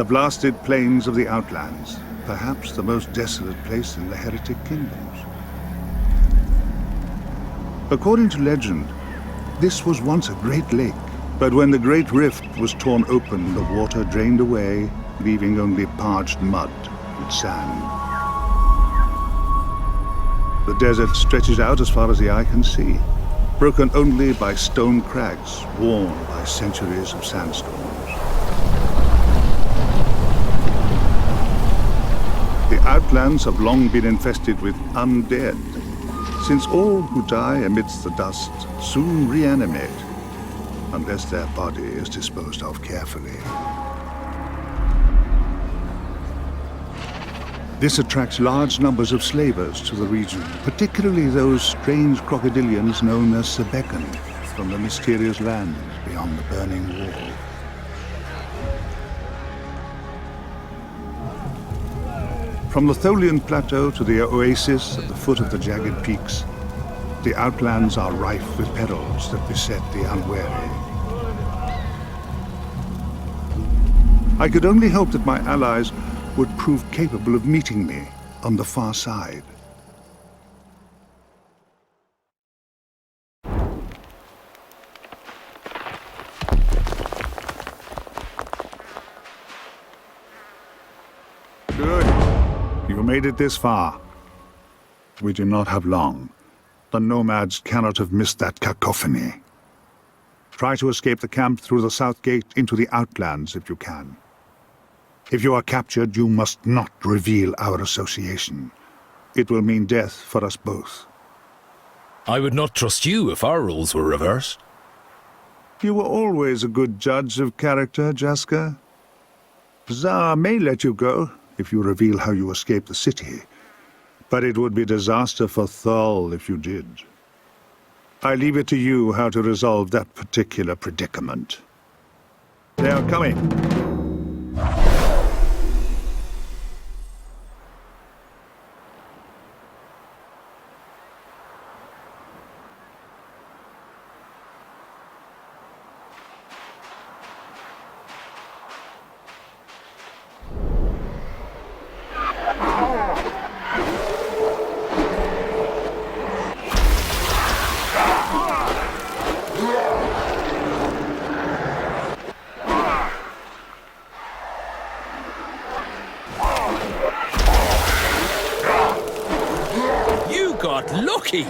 The blasted plains of the Outlands, perhaps the most desolate place in the heretic kingdoms. According to legend, this was once a great lake, but when the Great Rift was torn open, the water drained away, leaving only parched mud and sand. The desert stretches out as far as the eye can see, broken only by stone crags worn by centuries of sandstorms. The Outlands have long been infested with undead, since all who die amidst the dust soon reanimate, unless their body is disposed of carefully. This attracts large numbers of slavers to the region, particularly those strange crocodilians known as Sebekan, from the mysterious lands beyond the burning wall. From the Tholian Plateau to the oasis at the foot of the jagged peaks, the Outlands are rife with perils that beset the unwary. I could only hope that my allies would prove capable of meeting me on the far side. Good. You made it this far. We do not have long. The nomads cannot have missed that cacophony. Try to escape the camp through the south gate into the Outlands if you can. If you are captured, you must not reveal our association. It will mean death for us both. I would not trust you if our roles were reversed. You were always a good judge of character, Jaska. Zar may let you go if you reveal how you escaped the city, but it would be disaster for Thal if you did. I leave it to you how to resolve that particular predicament. They are coming. Got lucky!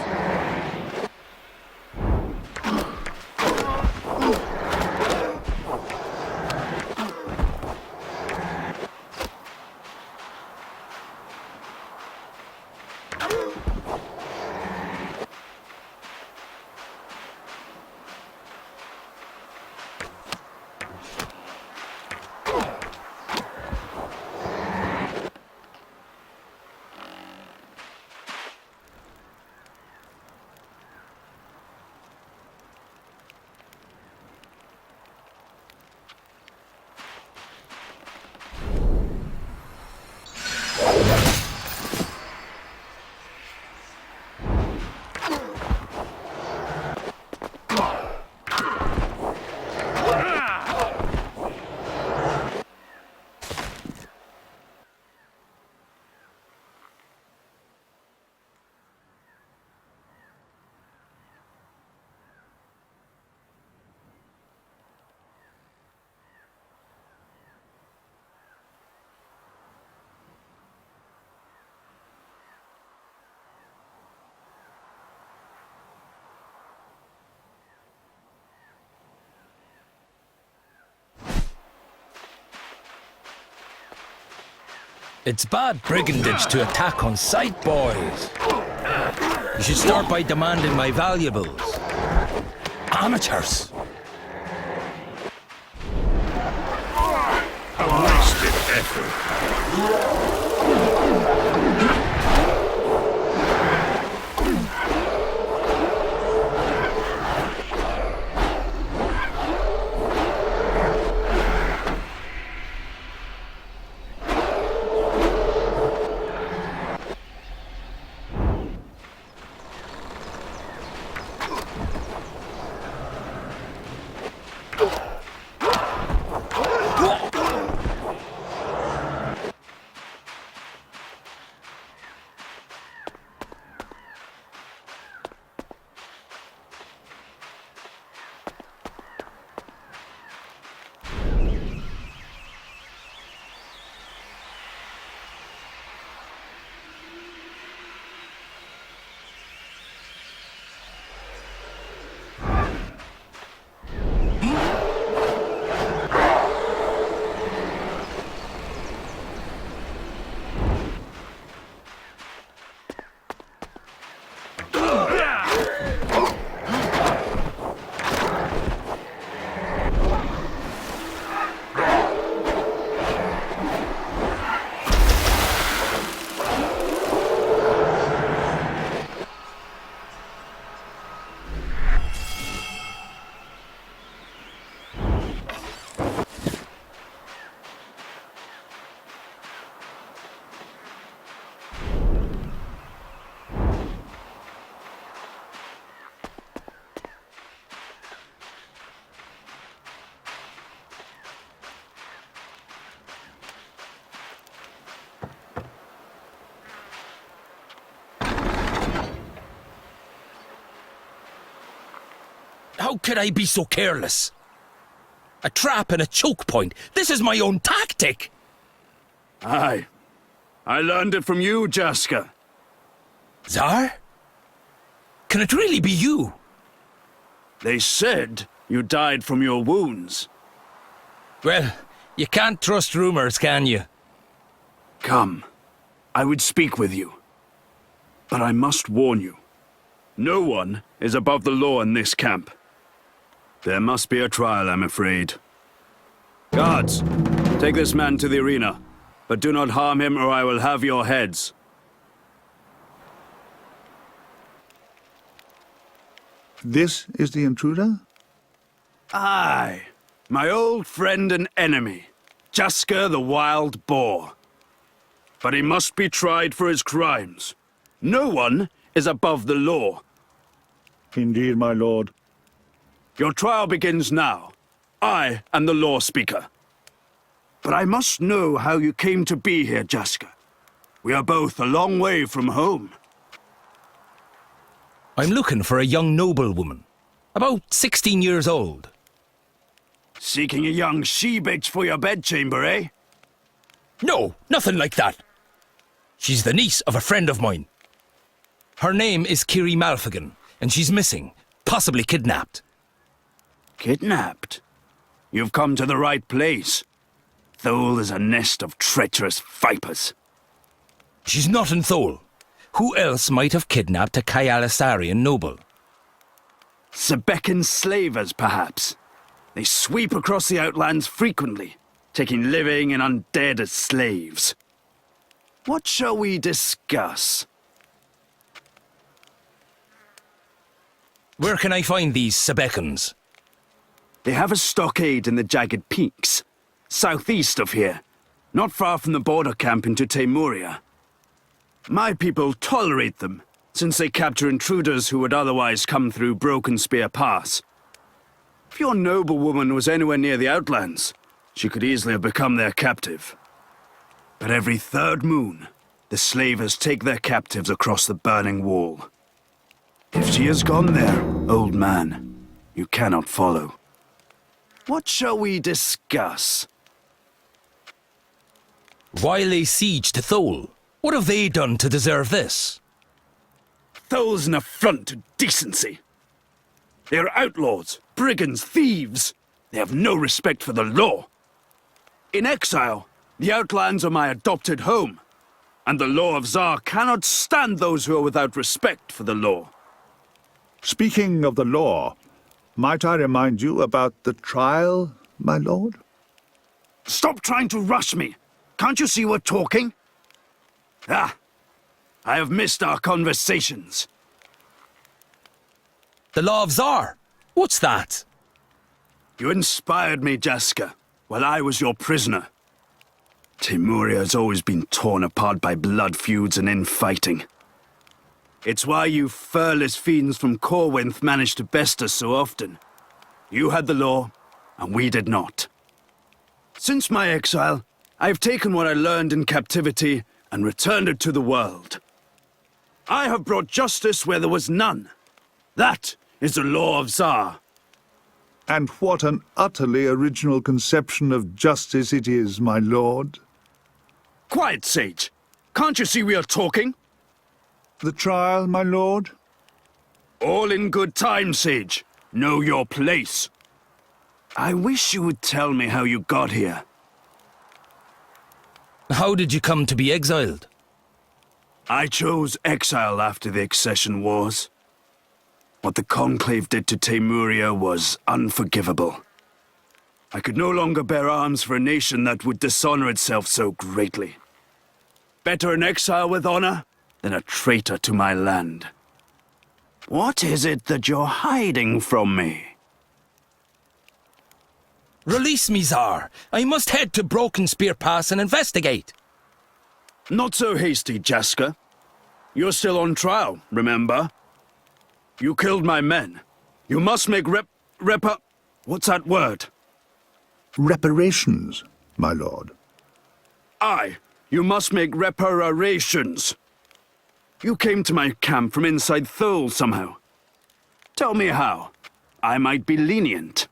It's bad brigandage to attack on sight, boys. You should start by demanding my valuables. Amateurs! A wasted effort. How could I be so careless? A trap and a choke point. This is my own tactic. Aye. I learned it from you, Jaska. Tsar? Can it really be you? They said you died from your wounds. Well, you can't trust rumors, can you? Come. I would speak with you. But I must warn you. No one is above the law in this camp. There must be a trial, I'm afraid. Guards, take this man to the arena, but do not harm him or I will have your heads. This is the intruder? Aye, my old friend and enemy, Jaska the Wild Boar. But he must be tried for his crimes. No one is above the law. Indeed, my lord. Your trial begins now. I am the law speaker. But I must know how you came to be here, Jaska. We are both a long way from home. I'm looking for a young noblewoman. About 16 years old. Seeking a young she-bitch for your bedchamber, eh? No, nothing like that. She's the niece of a friend of mine. Her name is Kiri Malfigan, and she's missing, possibly kidnapped. Kidnapped? You've come to the right place. Thole is a nest of treacherous vipers. She's not in Thole. Who else might have kidnapped a Kayalisarian noble? Sebekan slavers, perhaps. They sweep across the outlands frequently, taking living and undead as slaves. What shall we discuss? Where can I find these Sebekans? They have a stockade in the Jagged Peaks, southeast of here, not far from the border camp into Teymuria. My people tolerate them, since they capture intruders who would otherwise come through Broken Spear Pass. If your noblewoman was anywhere near the Outlands, she could easily have become their captive. But every third moon, the slavers take their captives across the burning wall. If she has gone there, old man, you cannot follow. What shall we discuss? Why lay siege to Thole? What have they done to deserve this? Thole's an affront to decency. They are outlaws, brigands, thieves. They have no respect for the law. In exile, the Outlands are my adopted home, and the law of Tsar cannot stand those who are without respect for the law. Speaking of the law, might I remind you about the trial, my lord? Stop trying to rush me. Can't you see we're talking? Ah, I have missed our conversations. The Law of Tsar? What's that? You inspired me, Jaska, while I was your prisoner. Teymuria has always been torn apart by blood feuds and infighting. It's why you furless fiends from Corwinth managed to best us so often. You had the law, and we did not. Since my exile, I've taken what I learned in captivity and returned it to the world. I have brought justice where there was none. That is the law of Tsar. And what an utterly original conception of justice it is, my lord. Quiet, Sage. Can't you see we are talking? The trial, my lord? All in good time, Sage. Know your place. I wish you would tell me how you got here. How did you come to be exiled? I chose exile after the Accession Wars. What the Conclave did to Teymuria was unforgivable. I could no longer bear arms for a nation that would dishonor itself so greatly. Better an exile with honor than a traitor to my land. What is it that you're hiding from me? Release me, Tsar. I must head to Broken Spear Pass and investigate. Not so hasty, Jaska. You're still on trial, remember? You killed my men. You must make what's that word? Reparations, my lord. Aye, you must make reparations. You came to my camp from inside Thole somehow. Tell me how. I might be lenient.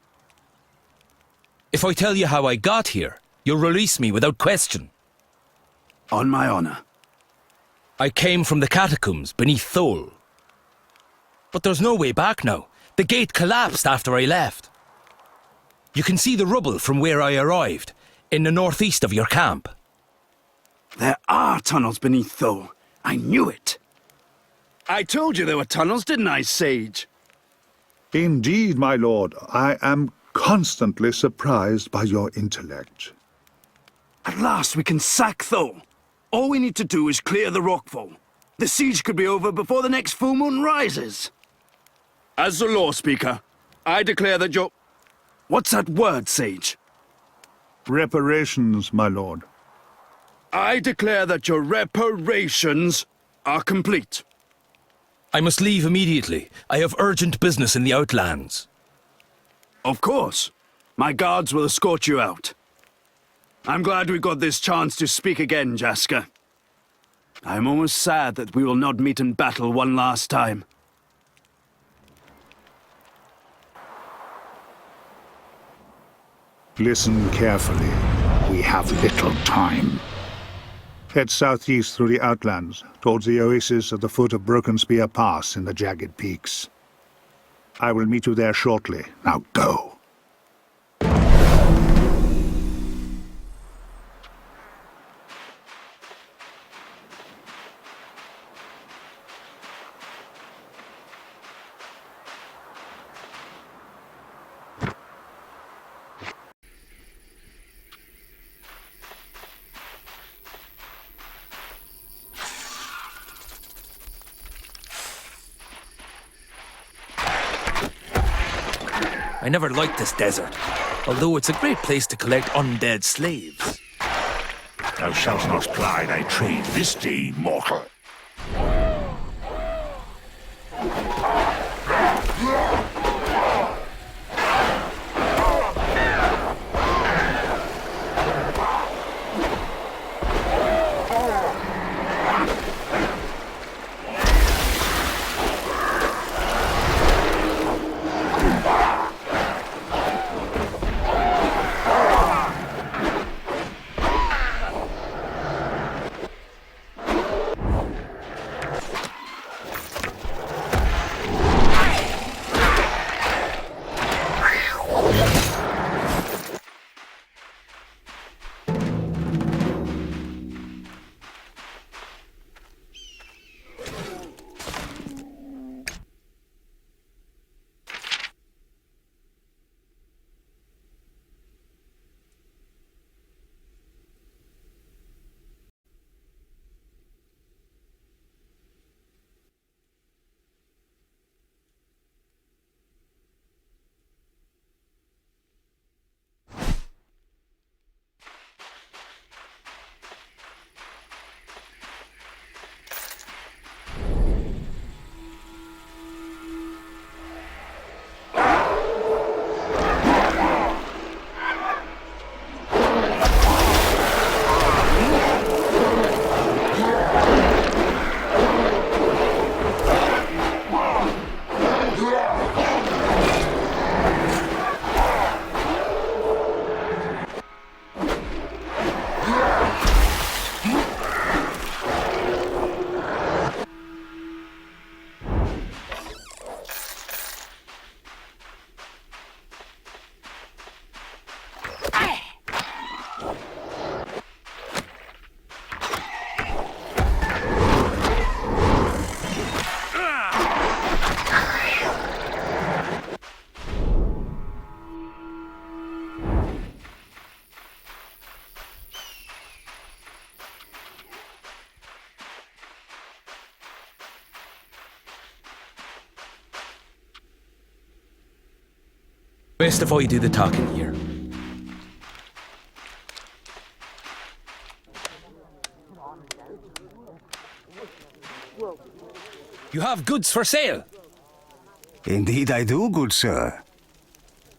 If I tell you how I got here, you'll release me without question. On my honor. I came from the catacombs beneath Thole. But there's no way back now. The gate collapsed after I left. You can see the rubble from where I arrived, in the northeast of your camp. There are tunnels beneath Thole. I knew it. I told you there were tunnels, didn't I, Sage? Indeed, my lord, I am constantly surprised by your intellect. At last we can sack Thole. All we need to do is clear the rockfall. The siege could be over before the next full moon rises. As the law speaker, I declare that your... What's that word, Sage? Reparations, my lord. I declare that your reparations are complete. I must leave immediately. I have urgent business in the Outlands. Of course. My guards will escort you out. I'm glad we got this chance to speak again, Jasker. I'm almost sad that we will not meet in battle one last time. Listen carefully. We have little time. Head southeast through the Outlands, towards the oasis at the foot of Broken Spear Pass in the jagged peaks. I will meet you there shortly. Now go. I never liked this desert, although it's a great place to collect undead slaves. Thou shalt not ply thy trade this day, mortal. Best if I do the talking here. You have goods for sale. Indeed I do, good sir.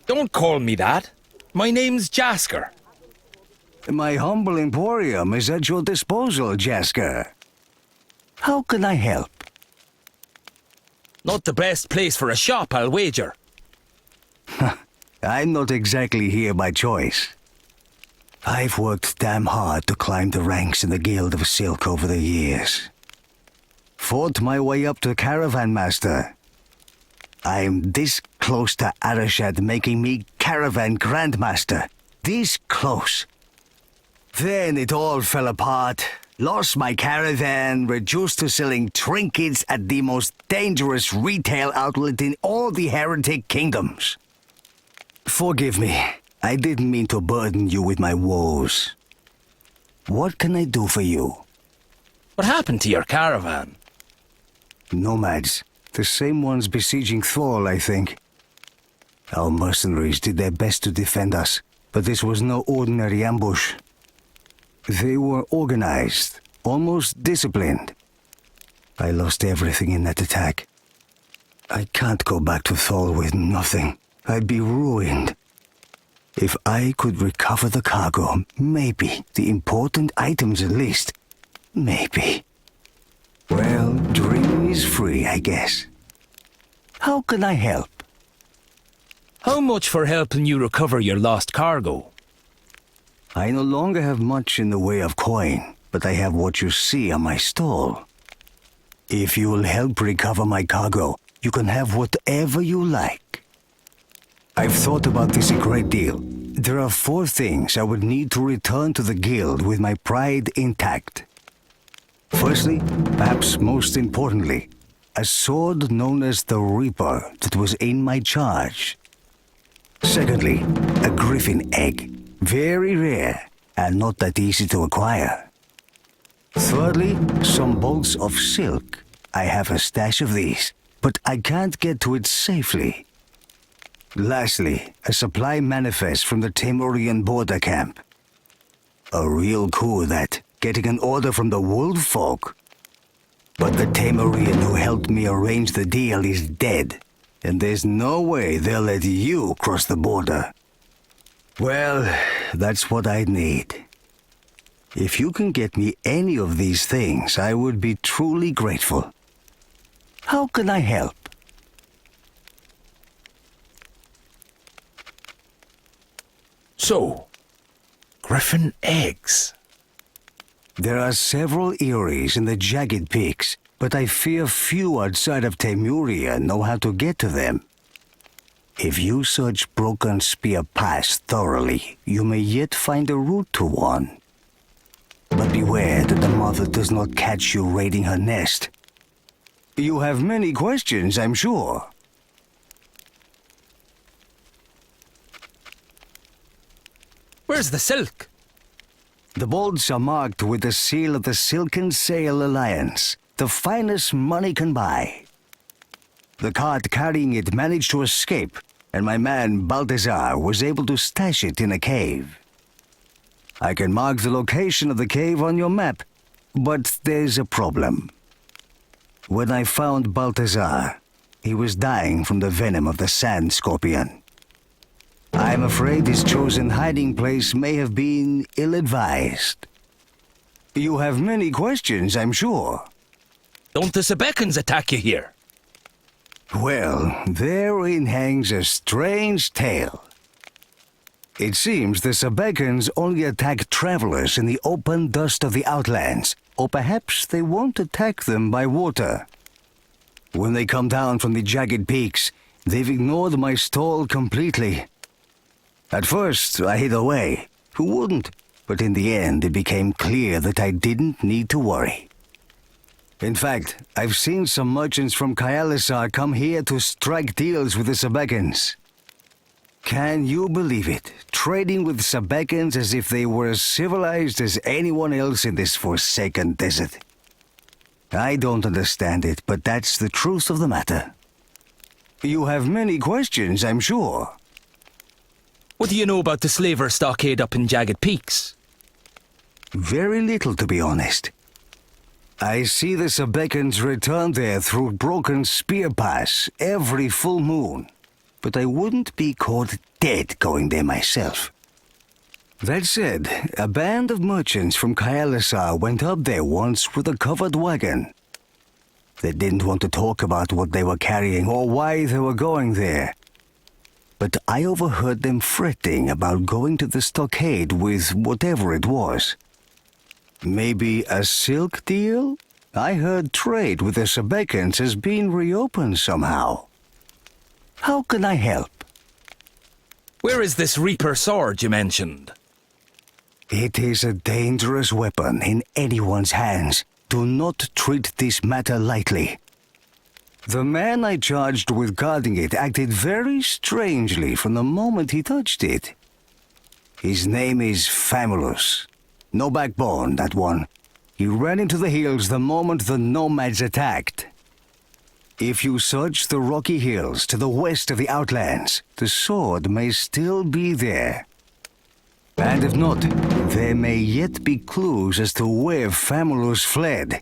Don't call me that. My name's Jasker. My humble emporium is at your disposal, Jasker. How can I help? Not the best place for a shop, I'll wager. I'm not exactly here by choice. I've worked damn hard to climb the ranks in the Guild of Silk over the years. Fought my way up to Caravan Master. I'm this close to Arashad making me Caravan Grandmaster. This close. Then it all fell apart. Lost my caravan, reduced to selling trinkets at the most dangerous retail outlet in all the Heretic Kingdoms. Forgive me. I didn't mean to burden you with my woes. What can I do for you? What happened to your caravan? Nomads. The same ones besieging Thor, I think. Our mercenaries did their best to defend us, but this was no ordinary ambush. They were organized, almost disciplined. I lost everything in that attack. I can't go back to Thor with nothing. I'd be ruined. If I could recover the cargo, maybe, the important items at least, maybe. Well, dreaming is free, I guess. How can I help? How much for helping you recover your lost cargo? I no longer have much in the way of coin, but I have what you see on my stall. If you will help recover my cargo, you can have whatever you like. I've thought about this a great deal. There are 4 things I would need to return to the guild with my pride intact. Firstly, perhaps most importantly, a sword known as the Reaper that was in my charge. Secondly, a griffin egg. Very rare, and not that easy to acquire. Thirdly, some bolts of silk. I have a stash of these, but I can't get to it safely. Lastly, a supply manifest from the Temurian border camp. A real coup that, getting an order from the wolf folk. But the Temurian who helped me arrange the deal is dead, and there's no way they'll let you cross the border. Well, that's what I'd need. If you can get me any of these things, I would be truly grateful. How can I help? So, griffin eggs. There are several eyries in the jagged peaks, but I fear few outside of Temuria know how to get to them. If you search Broken Spear Pass thoroughly, you may yet find a route to one. But beware that the mother does not catch you raiding her nest. You have many questions, I'm sure. Where's the silk? The bolts are marked with the seal of the Silken Sail Alliance, the finest money can buy. The cart carrying it managed to escape, and my man Balthazar was able to stash it in a cave. I can mark the location of the cave on your map, but there's a problem. When I found Balthazar, he was dying from the venom of the sand scorpion. I'm afraid his chosen hiding place may have been ill-advised. You have many questions, I'm sure. Don't the Sebekans attack you here? Well, therein hangs a strange tale. It seems the Sebekans only attack travelers in the open dust of the Outlands, or perhaps they won't attack them by water. When they come down from the jagged peaks, they've ignored my stall completely. At first, I hid away. Who wouldn't? But in the end, it became clear that I didn't need to worry. In fact, I've seen some merchants from Kyalisar come here to strike deals with the Sebekans. Can you believe it? Trading with Sebekans as if they were as civilized as anyone else in this forsaken desert. I don't understand it, but that's the truth of the matter. You have many questions, I'm sure. What do you know about the slaver stockade up in Jagged Peaks? Very little, to be honest. I see the Sebekans return there through Broken Spear Pass every full moon, but I wouldn't be caught dead going there myself. That said, a band of merchants from Kyalisar went up there once with a covered wagon. They didn't want to talk about what they were carrying or why they were going there. but I overheard them fretting about going to the stockade with whatever it was. Maybe a silk deal? I heard trade with the Sebekans has been reopened somehow. How can I help? Where is this Reaper sword you mentioned? It is a dangerous weapon in anyone's hands. Do not treat this matter lightly. The man I charged with guarding it acted very strangely from the moment he touched it. His name is Famulus. No backbone, that one. He ran into the hills the moment the nomads attacked. If you search the rocky hills to the west of the Outlands, the sword may still be there. And if not, there may yet be clues as to where Famulus fled.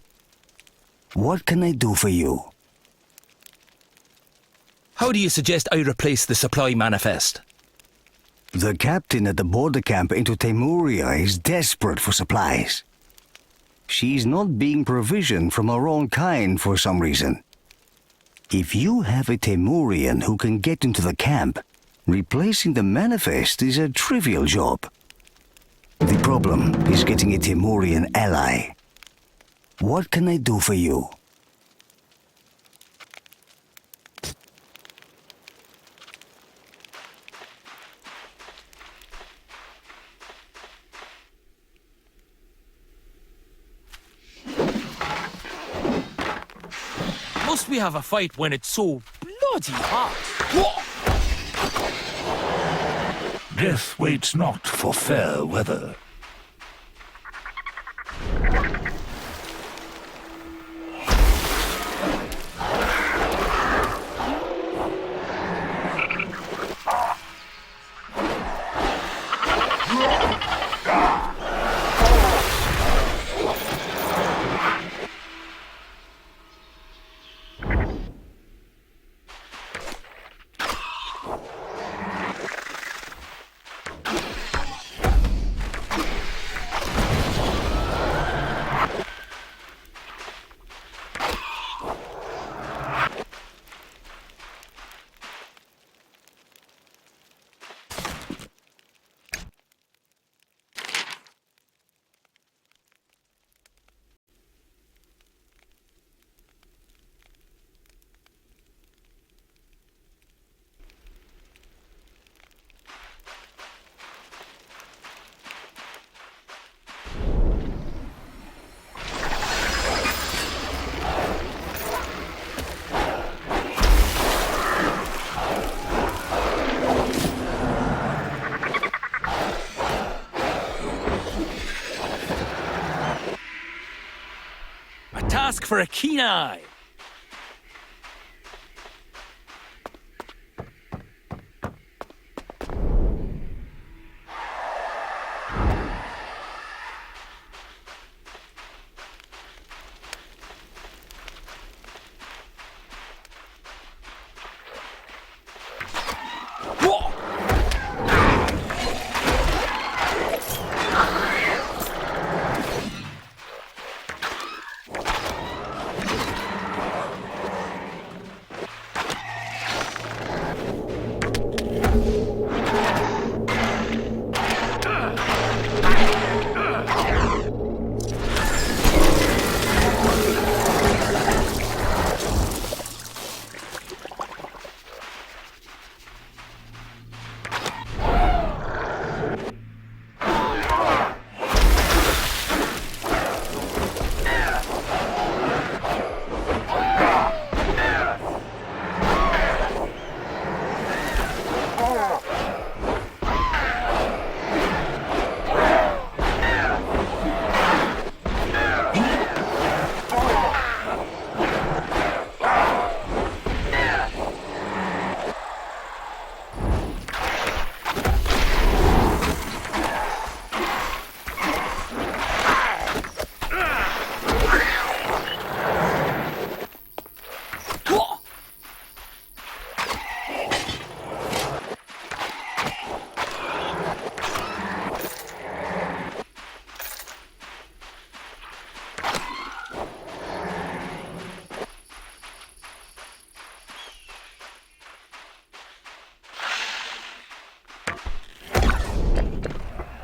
What can I do for you? How do you suggest I replace the supply manifest? The captain at the border camp into Temuria is desperate for supplies. She's not being provisioned from her own kind for some reason. If you have a Temurian who can get into the camp, replacing the manifest is a trivial job. The problem is getting a Temurian ally. What can I do for you? Must we have a fight when it's so bloody hot? Death waits not for fair weather. Task for a keen eye.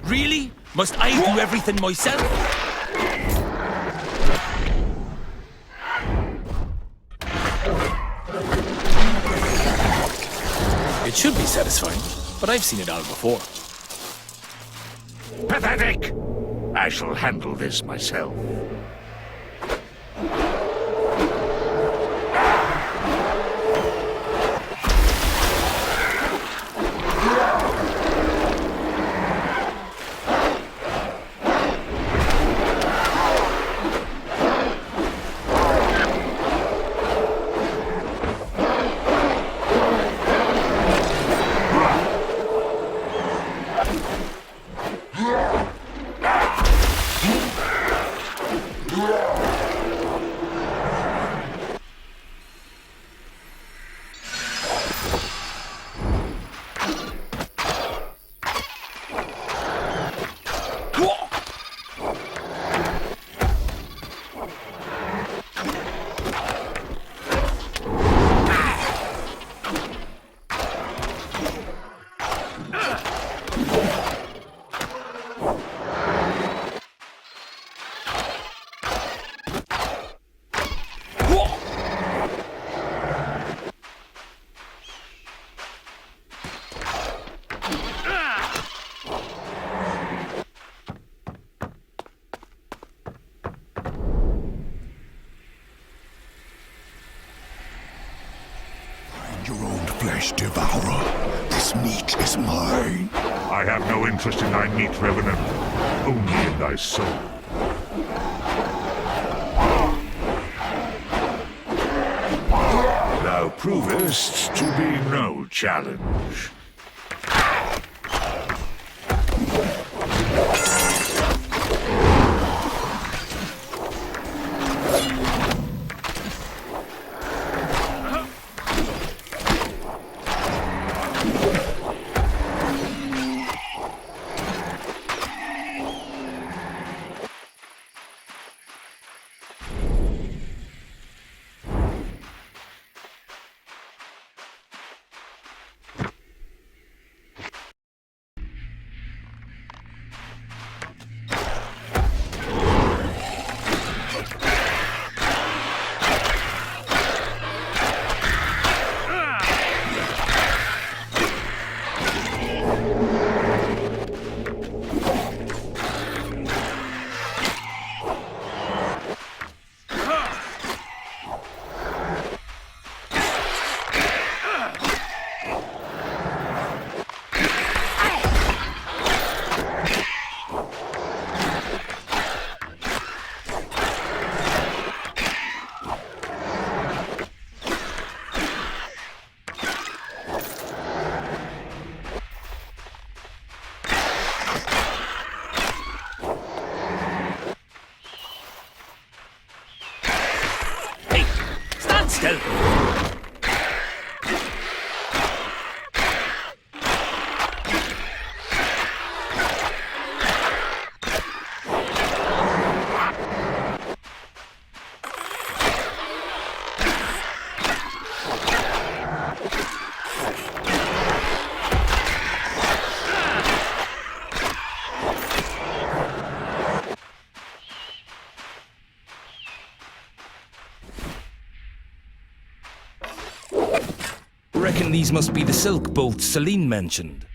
Really? Must I do everything myself? It should be satisfying, but I've seen it all before. Pathetic! I shall handle this myself. Your own flesh, devourer. This meat is mine. I have no interest in thy meat, Revenant, only in thy soul. Thou provest to be no challenge. Still. Reckon these must be the silk bolts Celine mentioned.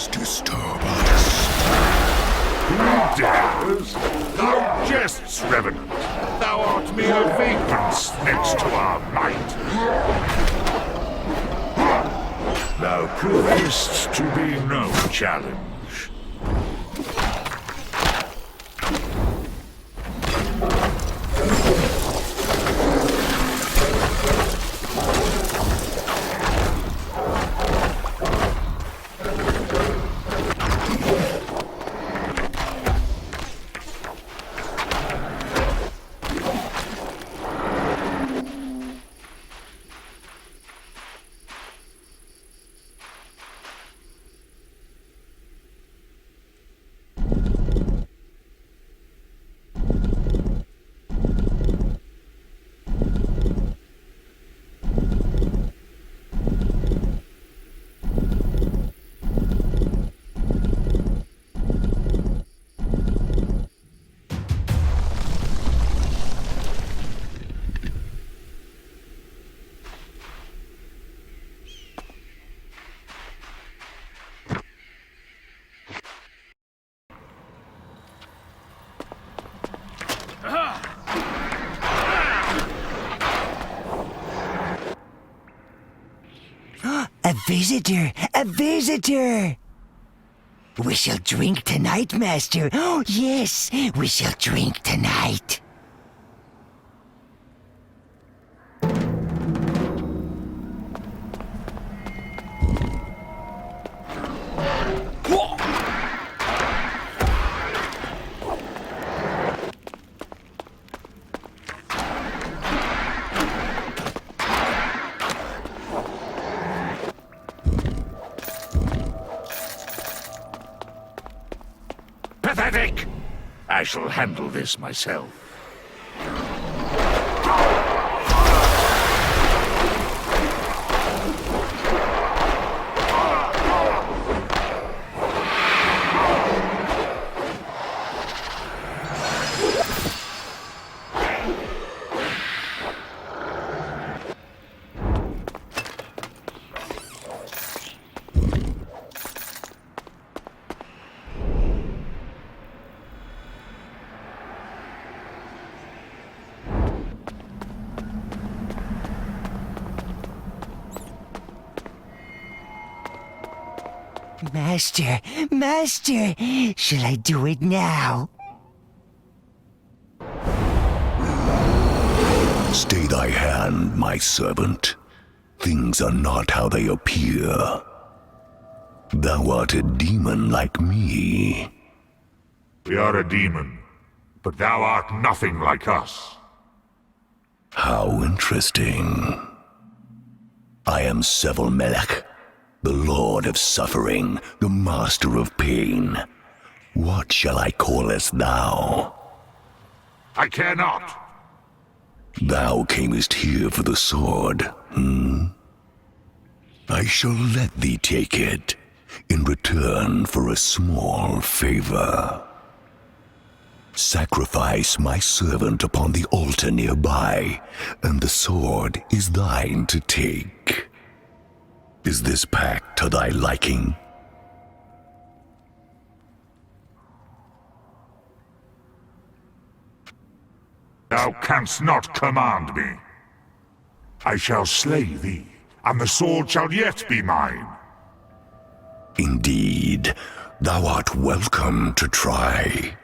dares disturb us? Who dares? Thou jests, Revenant. Thou art mere vagrants next to our might. Thou provest to be no challenge. A visitor! A visitor! We shall drink tonight, Master. Oh, yes, we shall drink tonight. Pathetic! I shall handle this myself. Master, Master, shall I do it now? Stay thy hand, my servant. Things are not how they appear. Thou art a demon like me. We are a demon, but thou art nothing like us. How interesting. I am Sevil Melech, the Lord of Suffering, the Master of Pain. What shall I callest thou? I care not. Thou camest here for the sword, I shall let thee take it, in return for a small favor. Sacrifice my servant upon the altar nearby, and the sword is thine to take. Is this pact to thy liking? Thou canst not command me. I shall slay thee, and the sword shall yet be mine. Indeed, thou art welcome to try.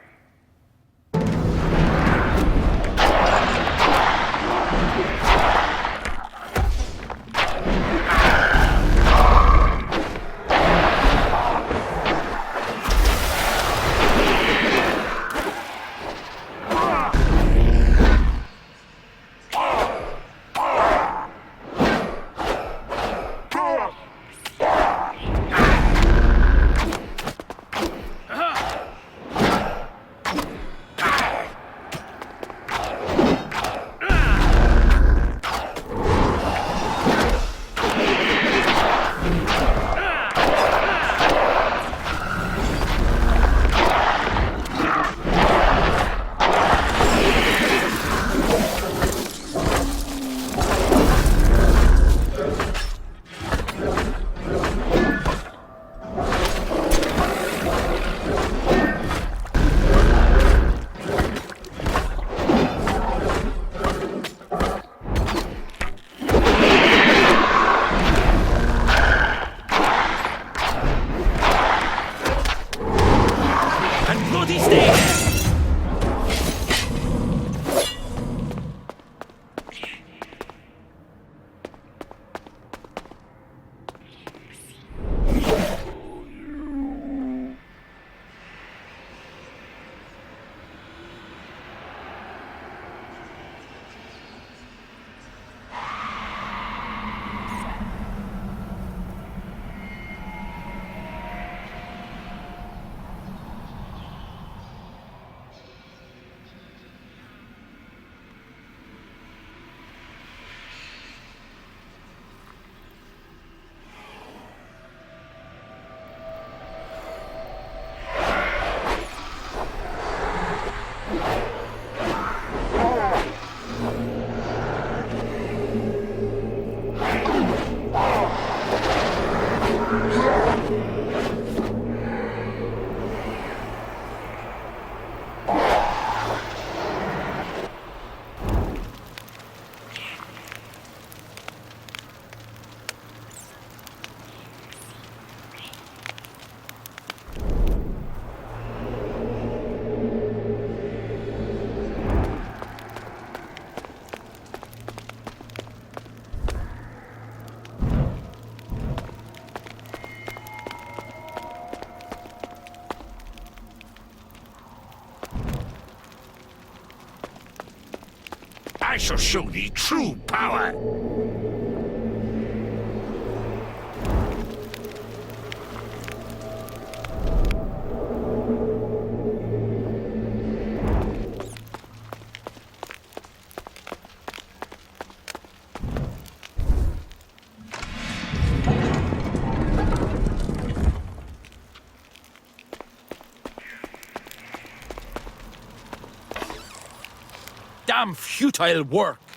I shall show thee true power. Damn futile work!